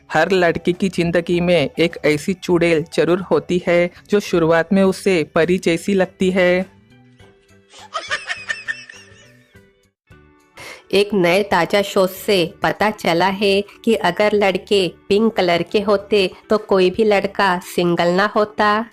हर लड़की की जिंदगी में एक ऐसी चुड़ैल जरूर होती है जो शुरुआत में उसे परी जैसी लगती है। एक नए ताजा शोध से पता चला है कि अगर लड़के पिंक कलर के होते तो कोई भी लड़का सिंगल ना होता।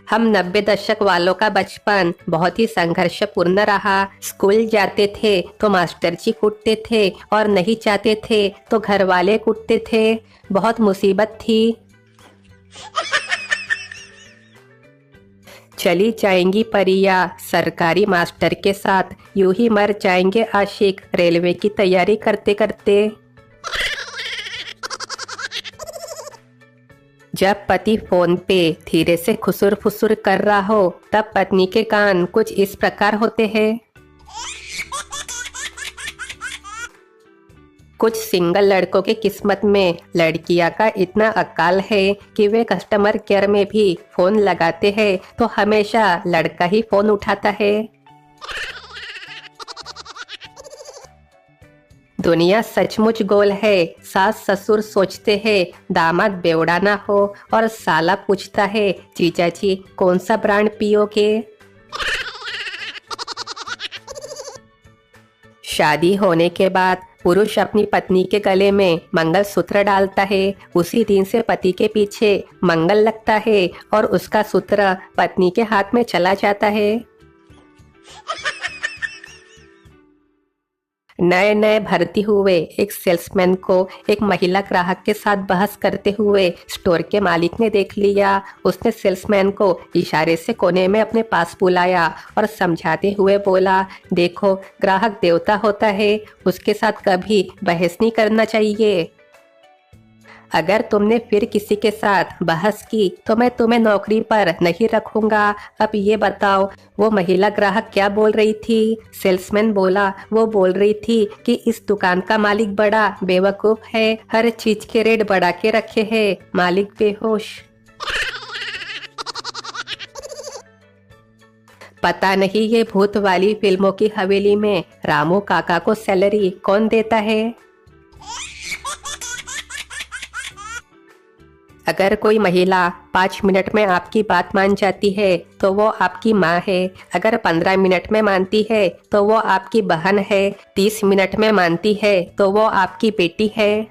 हम 90 दशक वालों का बचपन बहुत ही संघर्षपूर्ण रहा। स्कूल जाते थे तो मास्टर जी कूटते थे और नहीं जाते थे तो घर वाले कूटते थे। बहुत मुसीबत थी। चली जाएंगी परियां सरकारी मास्टर के साथ, यूं ही मर जाएंगे आशिक रेलवे की तैयारी करते करते। जब पति फोन पे धीरे से खुसुर फुसुर कर रहा हो तब पत्नी के कान कुछ इस प्रकार होते हैं। कुछ सिंगल लड़कों के किस्मत में लड़कियां का इतना अकाल है कि वे कस्टमर केयर में भी फोन लगाते हैं तो हमेशा लड़का ही फोन उठाता है। दुनिया सचमुच गोल है। सास ससुर सोचते हैं दामाद बेवड़ा ना हो और साला पूछता है जीजा जी कौन सा ब्रांड पियोगे। शादी होने के बाद पुरुष अपनी पत्नी के गले में मंगलसूत्र डालता है। उसी दिन से पति के पीछे मंगल लगता है और उसका सूत्र पत्नी के हाथ में चला जाता है। नए नए भर्ती हुए एक सेल्समैन को एक महिला ग्राहक के साथ बहस करते हुए स्टोर के मालिक ने देख लिया। उसने सेल्समैन को इशारे से कोने में अपने पास बुलाया और समझाते हुए बोला, देखो ग्राहक देवता होता है, उसके साथ कभी बहस नहीं करना चाहिए। अगर तुमने फिर किसी के साथ बहस की तो मैं तुम्हें नौकरी पर नहीं रखूंगा। अब ये बताओ वो महिला ग्राहक क्या बोल रही थी? सेल्समैन बोला, वो बोल रही थी कि इस दुकान का मालिक बड़ा बेवकूफ है, हर चीज के रेट बढ़ा के रखे हैं। मालिक बेहोश। पता नहीं ये भूत वाली फिल्मों की हवेली में रामू काका को सैलरी कौन देता है। अगर कोई महिला 5 मिनट में आपकी बात मान जाती है तो वो आपकी माँ है। अगर 15 मिनट में मानती है तो वो आपकी बहन है। 30 मिनट में मानती है तो वो आपकी बेटी है।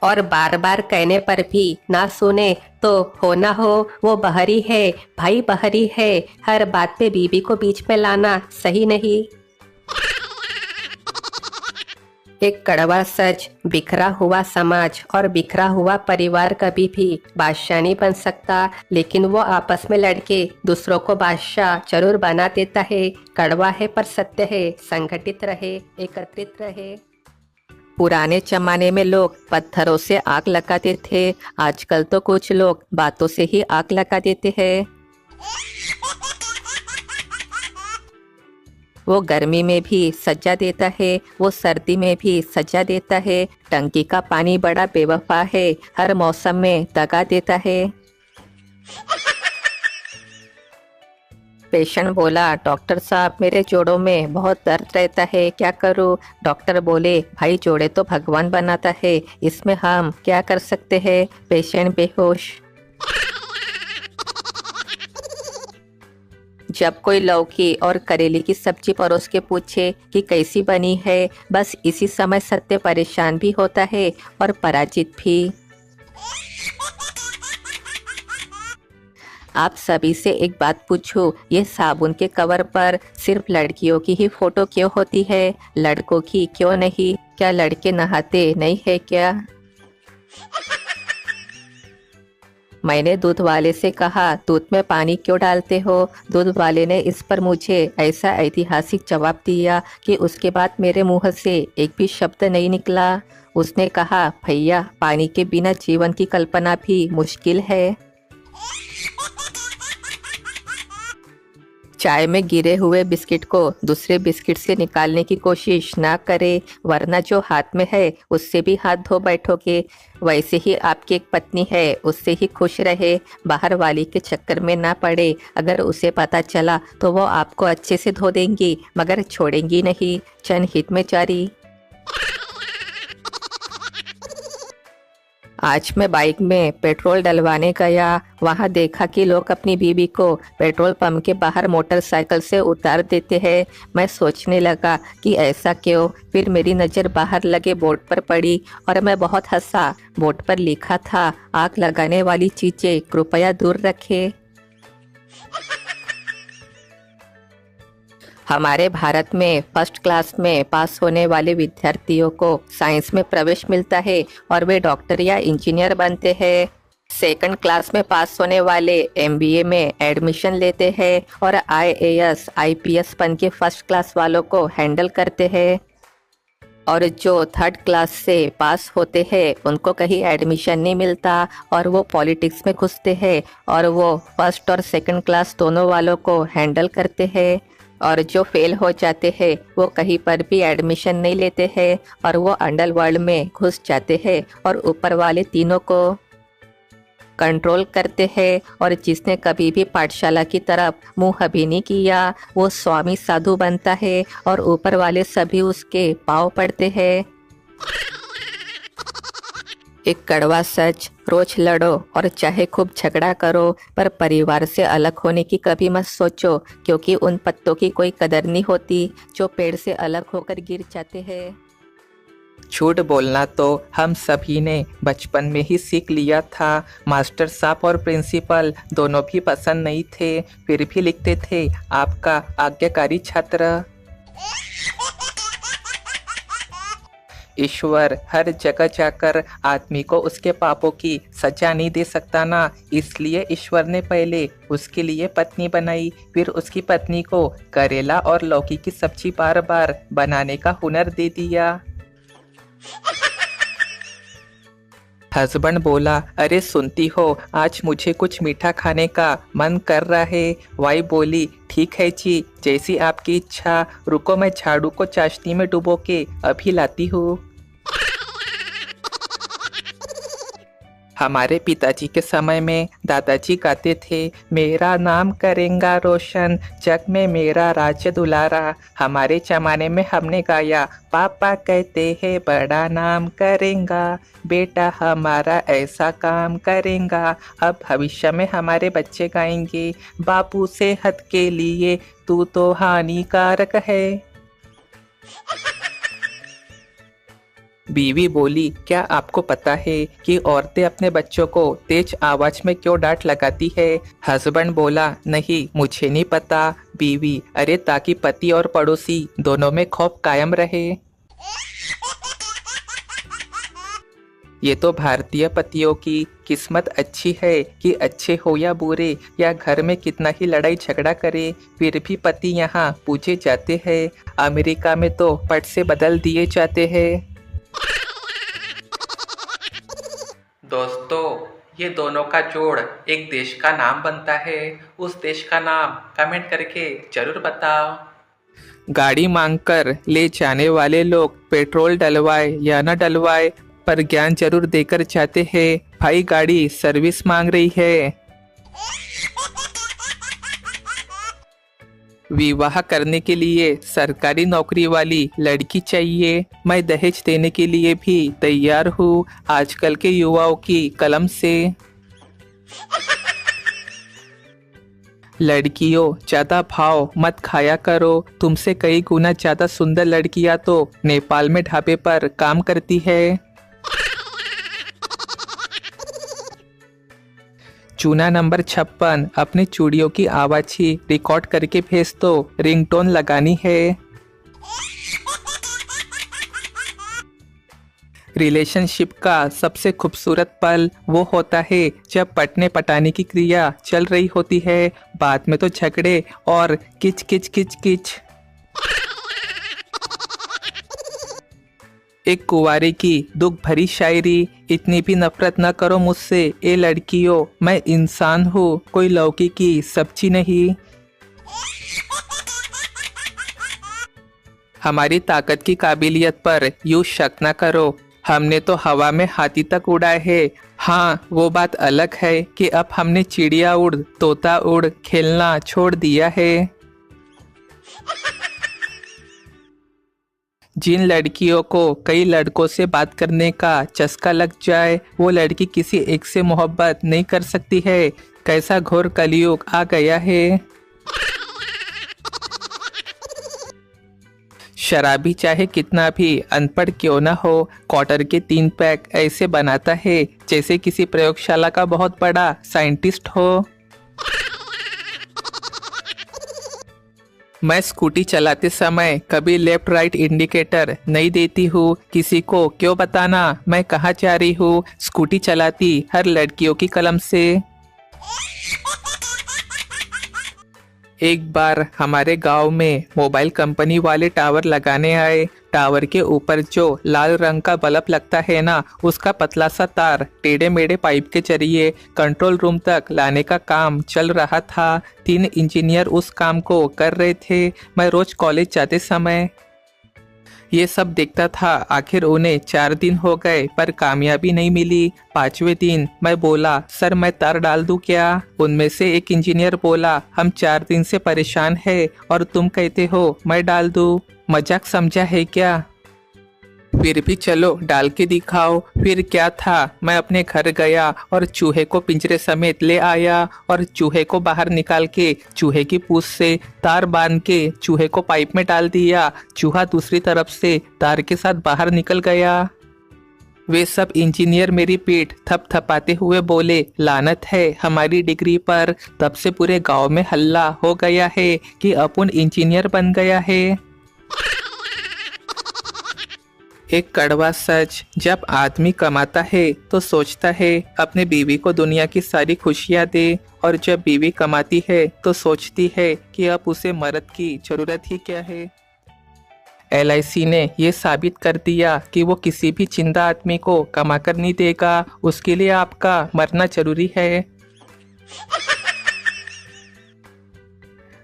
और बार बार कहने पर भी ना सुने तो हो ना हो वो बहरी है, भाई बहरी है। हर बात पे बीबी को बीच में लाना सही नहीं। एक कड़वा सच, बिखरा हुआ समाज और बिखरा हुआ परिवार कभी भी बादशाह नहीं बन सकता, लेकिन वो आपस में लड़के दूसरों को बादशाह जरूर बना देता है। कड़वा है पर सत्य है। संगठित रहे, एकत्रित रहे। पुराने जमाने में लोग पत्थरों से आग लगाते थे, आजकल तो कुछ लोग बातों से ही आग लगा देते हैं। वो गर्मी में भी सजा देता है, वो सर्दी में भी सजा देता है। टंकी का पानी बड़ा बेवफा है, हर मौसम में दगा देता है। पेशेंट बोला, डॉक्टर साहब मेरे जोड़ों में बहुत दर्द रहता है, क्या करूं? डॉक्टर बोले, भाई जोड़े तो भगवान बनाता है, इसमें हम क्या कर सकते हैं? पेशेंट बेहोश। जब कोई लौकी और करेले की सब्जी परोस के पूछे कि कैसी बनी है, बस इसी समय सत्य परेशान भी होता है और पराजित भी। आप सभी से एक बात पूछूं, ये साबुन के कवर पर सिर्फ लड़कियों की ही फोटो क्यों होती है, लड़कों की क्यों नहीं? क्या लड़के नहाते नहीं है क्या? मैंने दूध वाले से कहा, दूध में पानी क्यों डालते हो? दूध वाले ने इस पर मुझे ऐसा ऐतिहासिक जवाब दिया कि उसके बाद मेरे मुंह से एक भी शब्द नहीं निकला। उसने कहा, भैया पानी के बिना जीवन की कल्पना भी मुश्किल है। चाय में गिरे हुए बिस्किट को दूसरे बिस्किट से निकालने की कोशिश ना करे, वरना जो हाथ में है उससे भी हाथ धो बैठोगे। वैसे ही आपकी एक पत्नी है, उससे ही खुश रहे, बाहर वाली के चक्कर में ना पड़े। अगर उसे पता चला तो वो आपको अच्छे से धो देंगी मगर छोड़ेंगी नहीं। जनहित में जारी। आज मैं बाइक में पेट्रोल डलवाने गया। वहां देखा कि लोग अपनी बीवी को पेट्रोल पंप के बाहर मोटरसाइकिल से उतार देते हैं। मैं सोचने लगा कि ऐसा क्यों। फिर मेरी नज़र बाहर लगे बोर्ड पर पड़ी और मैं बहुत हंसा। बोर्ड पर लिखा था, आग लगाने वाली चीज़ें कृपया दूर रखें। हमारे भारत में फर्स्ट क्लास में पास होने वाले विद्यार्थियों को साइंस में प्रवेश मिलता है और वे डॉक्टर या इंजीनियर बनते हैं। सेकंड क्लास में पास होने वाले एमबीए में एडमिशन लेते हैं और आईएएस आईपीएस बन के फर्स्ट क्लास वालों को हैंडल करते हैं। और जो थर्ड क्लास से पास होते हैं उनको कहीं एडमिशन नहीं मिलता और वो पॉलिटिक्स में घुसते हैं और वो फर्स्ट और सेकंड क्लास दोनों वालों को हैंडल करते हैं। और जो फेल हो जाते हैं वो कहीं पर भी एडमिशन नहीं लेते हैं और वो अंडरवर्ल्ड में घुस जाते हैं और ऊपर वाले तीनों को कंट्रोल करते हैं। और जिसने कभी भी पाठशाला की तरफ मुंह भी नहीं किया वो स्वामी साधु बनता है और ऊपर वाले सभी उसके पाँव पड़ते हैं। एक कड़वा सच, रोज लड़ो और चाहे खूब झगड़ा करो पर परिवार से अलग होने की कभी मत सोचो, क्योंकि उन पत्तों की कोई कदर नहीं होती जो पेड़ से अलग होकर गिर जाते हैं। झूठ बोलना तो हम सभी ने बचपन में ही सीख लिया था। मास्टर साहब और प्रिंसिपल दोनों भी पसंद नहीं थे, फिर भी लिखते थे आपका आज्ञाकारी छात्र। ईश्वर हर जगह जाकर आदमी को उसके पापों की सजा नहीं दे सकता ना, इसलिए ईश्वर ने पहले उसके लिए पत्नी बनाई, फिर उसकी पत्नी को करेला और लौकी की सब्जी बार बार बनाने का हुनर दे दिया। हस्बैंड बोला, अरे सुनती हो, आज मुझे कुछ मीठा खाने का मन कर रहा है। वाइफ बोली, ठीक है जी, जैसी आपकी इच्छा, रुको मैं झाड़ू को चाशनी में डुबो के अभी लाती हूँ। हमारे पिताजी के समय में दादाजी गाते थे, मेरा नाम करेंगा रोशन, जग में मेरा राज्य दुलारा। हमारे जमाने में हमने गाया, पापा कहते हैं बड़ा नाम करेंगा, बेटा हमारा ऐसा काम करेंगा। अब भविष्य में हमारे बच्चे गाएंगे, बापू सेहत के लिए तू तो हानिकारक है। बीवी बोली, क्या आपको पता है कि औरतें अपने बच्चों को तेज आवाज में क्यों डांट लगाती है? हस्बैंड बोला, नहीं मुझे नहीं पता। बीवी, अरे ताकि पति और पड़ोसी दोनों में खौफ कायम रहे। ये तो भारतीय पतियों की किस्मत अच्छी है कि अच्छे हो या बुरे या घर में कितना ही लड़ाई झगड़ा करे फिर भी पति यहाँ पूछे जाते हैं। अमेरिका में तो पट से बदल दिए जाते हैं। दोस्तों, ये दोनों का जोड़ एक देश का नाम बनता है। उस देश का नाम कमेंट करके जरूर बताओ। गाड़ी मांगकर ले जाने वाले लोग पेट्रोल डलवाए या न डलवाए पर ज्ञान जरूर देकर जाते हैं। भाई गाड़ी सर्विस मांग रही है। विवाह करने के लिए सरकारी नौकरी वाली लड़की चाहिए। मैं दहेज देने के लिए भी तैयार हूँ आजकल के युवाओं की कलम से। लड़कियों, ज्यादा भाव मत खाया करो। तुमसे कई गुना ज्यादा सुंदर लड़कियां तो नेपाल में ढाबे पर काम करती है। चूना नंबर 56 अपनी चूड़ियों की आवाज ही रिकॉर्ड करके भेज दो, रिंगटोन लगानी है। रिलेशनशिप का सबसे खूबसूरत पल वो होता है जब पटने पटाने की क्रिया चल रही होती है, बाद में तो झगड़े और किच किच किच किच। एक कुंवारे की दुख भरी शायरी, इतनी भी नफरत न करो मुझसे ए लड़कियों, मैं इंसान हूँ कोई लौकी की सब्जी नहीं। हमारी ताकत की काबिलियत पर यूं शक न करो, हमने तो हवा में हाथी तक उड़ाए है। हाँ, वो बात अलग है कि अब हमने चिड़िया उड़ तोता उड़ खेलना छोड़ दिया है। जिन लड़कियों को कई लड़कों से बात करने का चस्का लग जाए वो लड़की किसी एक से मोहब्बत नहीं कर सकती है। कैसा घोर कलयुग आ गया है। शराबी चाहे कितना भी अनपढ़ क्यों ना हो, क्वार्टर के 3 पैक ऐसे बनाता है जैसे किसी प्रयोगशाला का बहुत बड़ा साइंटिस्ट हो। मैं स्कूटी चलाते समय कभी लेफ्ट राइट इंडिकेटर नहीं देती हूँ। किसी को क्यों बताना मैं कहाँ जा रही हूँ। स्कूटी चलाती हर लड़कियों की कलम से। एक बार हमारे गांव में मोबाइल कंपनी वाले टावर लगाने आए। टावर के ऊपर जो लाल रंग का बल्ब लगता है ना, उसका पतला सा तार टेढ़े मेढ़े पाइप के जरिए कंट्रोल रूम तक लाने का काम चल रहा था। 3 इंजीनियर उस काम को कर रहे थे। मैं रोज कॉलेज जाते समय ये सब देखता था। आखिर उन्हें 4 दिन हो गए पर कामयाबी नहीं मिली। 5वें दिन मैं बोला, सर मैं तार डाल दूं क्या? उनमें से एक इंजीनियर बोला, हम 4 दिन से परेशान हैं और तुम कहते हो मैं डाल दूं। मजाक समझा है क्या? फिर भी चलो डाल के दिखाओ। फिर क्या था, मैं अपने घर गया और चूहे को पिंजरे समेत ले आया और चूहे को बाहर निकाल के चूहे की पूंछ से तार बांध के चूहे को पाइप में डाल दिया। चूहा दूसरी तरफ से तार के साथ बाहर निकल गया। वे सब इंजीनियर मेरी पीठ थपथपाते हुए बोले, लानत है हमारी डिग्री पर। तब से पूरे गांव में हल्ला हो गया है कि अपुन इंजीनियर बन गया है। एक कड़वा सच, जब आदमी कमाता है तो सोचता है अपने बीवी को दुनिया की सारी खुशियां दे, और जब बीवी कमाती है तो सोचती है कि अब उसे मर्द की जरूरत ही क्या है। LIC ने ये साबित कर दिया कि वो किसी भी जिंदा आदमी को कमा कर नहीं देगा। उसके लिए आपका मरना जरूरी है।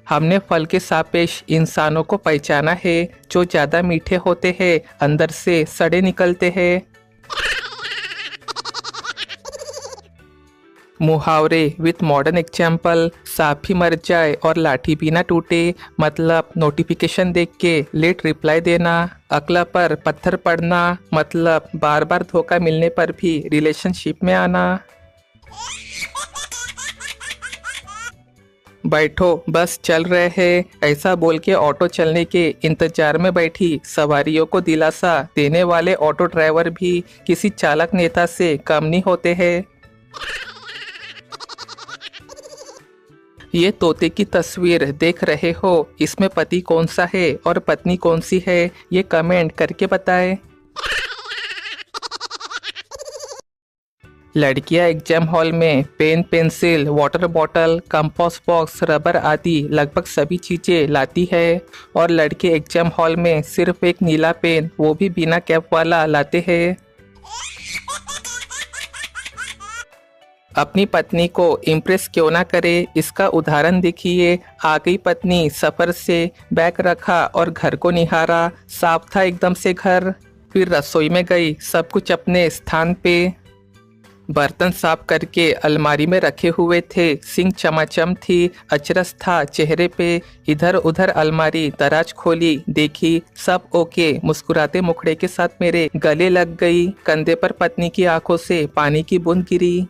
हमने फल के सापेक्ष इंसानों को पहचाना है। जो ज्यादा मीठे होते हैं अंदर से सड़े निकलते हैं। मुहावरे विथ मॉडर्न एग्जाम्पल, सांप भी मर जाए और लाठी भी ना टूटे। मतलब नोटिफिकेशन देख के लेट रिप्लाई देना। अकला पर पत्थर पड़ना, मतलब बार बार धोखा मिलने पर भी रिलेशनशिप में आना। बैठो बस चल रहे हैं, ऐसा बोल के ऑटो चलने के इंतजार में बैठी सवारियों को दिलासा देने वाले ऑटो ड्राइवर भी किसी चालक नेता से कम नहीं होते हैं। ये तोते की तस्वीर देख रहे हो, इसमें पति कौन सा है और पत्नी कौन सी है, ये कमेंट करके बताएं। लड़कियां एग्जाम हॉल में pen, pencil, water bottle, compass box, rubber आदि लगभग सभी चीजें लाती है, और लड़के एग्जाम हॉल में सिर्फ एक नीला पेन, वो भी बिना कैप वाला, लाते हैं। अपनी पत्नी को इम्प्रेस क्यों ना करे, इसका उदाहरण देखिए। आ गई पत्नी सफर से, बैग रखा और घर को निहारा। साफ था एकदम से घर। फिर रसोई में गई, सब कुछ अपने स्थान पे। बर्तन साफ करके अलमारी में रखे हुए थे। सिंक चमाचम थी, अचरस था चेहरे पे। इधर उधर अलमारी दराज खोली, देखी सब ओके। मुस्कुराते मुखड़े के साथ मेरे गले लग गई। कंधे पर पत्नी की आंखों से पानी की बूंद गिरी।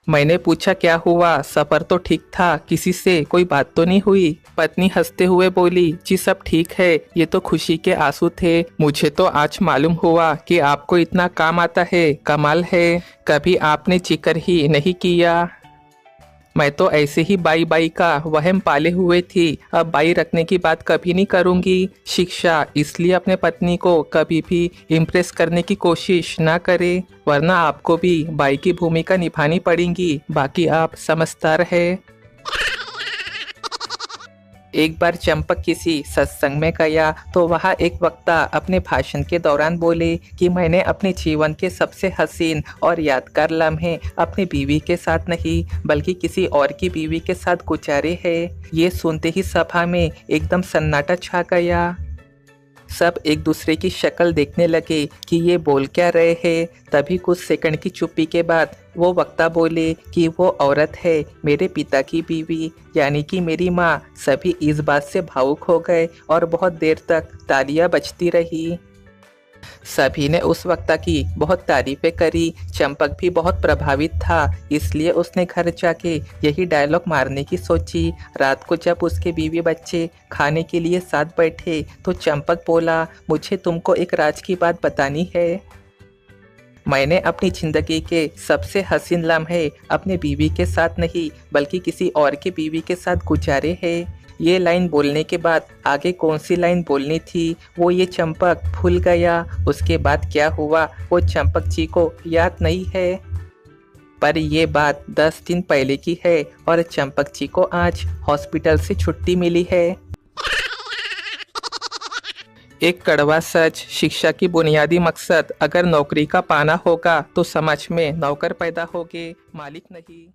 मैंने पूछा क्या हुआ, सफर तो ठीक था, किसी से कोई बात तो नहीं हुई? पत्नी हंसते हुए बोली, जी सब ठीक है, ये तो खुशी के आंसू थे। मुझे तो आज मालूम हुआ कि आपको इतना काम आता है, कमाल है। कभी आपने जिक्र ही नहीं किया। मैं तो ऐसे ही बाई बाई का वहम पाले हुए थी। अब बाई रखने की बात कभी नहीं करूंगी। शिक्षा, इसलिए अपने पत्नी को कभी भी इम्प्रेस करने की कोशिश ना करे, वरना आपको भी बाई की भूमिका निभानी पड़ेगी। बाकी आप समझदार है। एक बार चंपक किसी सत्संग में गया तो वहाँ एक वक्ता अपने भाषण के दौरान बोले कि मैंने अपने जीवन के सबसे हसीन और यादगार लम्हे अपनी बीवी के साथ नहीं बल्कि किसी और की बीवी के साथ गुजारे हैं। ये सुनते ही सभा में एकदम सन्नाटा छा गया। सब एक दूसरे की शक्ल देखने लगे कि ये बोल क्या रहे हैं। तभी कुछ सेकंड की चुप्पी के बाद वो वक्ता बोले कि वो औरत है मेरे पिता की बीवी, यानी कि मेरी माँ। सभी इस बात से भावुक हो गए और बहुत देर तक तालियां बजती रही। सभी ने उस वक्ता की बहुत तारीफें करी। चंपक भी बहुत प्रभावित था, इसलिए उसने घर जाके यही डायलॉग मारने की सोची। रात को जब उसके बीवी बच्चे खाने के लिए साथ बैठे तो चंपक बोला, मुझे तुमको एक राज की बात बतानी है। मैंने अपनी जिंदगी के सबसे हसीन लम्हे अपने बीवी के साथ नहीं बल्कि किसी और की बीवी के साथ गुजारे हैं। ये लाइन बोलने के बाद आगे कौन सी लाइन बोलनी थी वो ये चंपक भूल गया। उसके बाद क्या हुआ वो चंपक जी को याद नहीं है। पर ये बात 10 दिन पहले की है और चंपक जी को आज हॉस्पिटल से छुट्टी मिली है। एक कड़वा सच, शिक्षा की बुनियादी मकसद अगर नौकरी का पाना होगा तो समाज में नौकर पैदा होंगे, मालिक नहीं।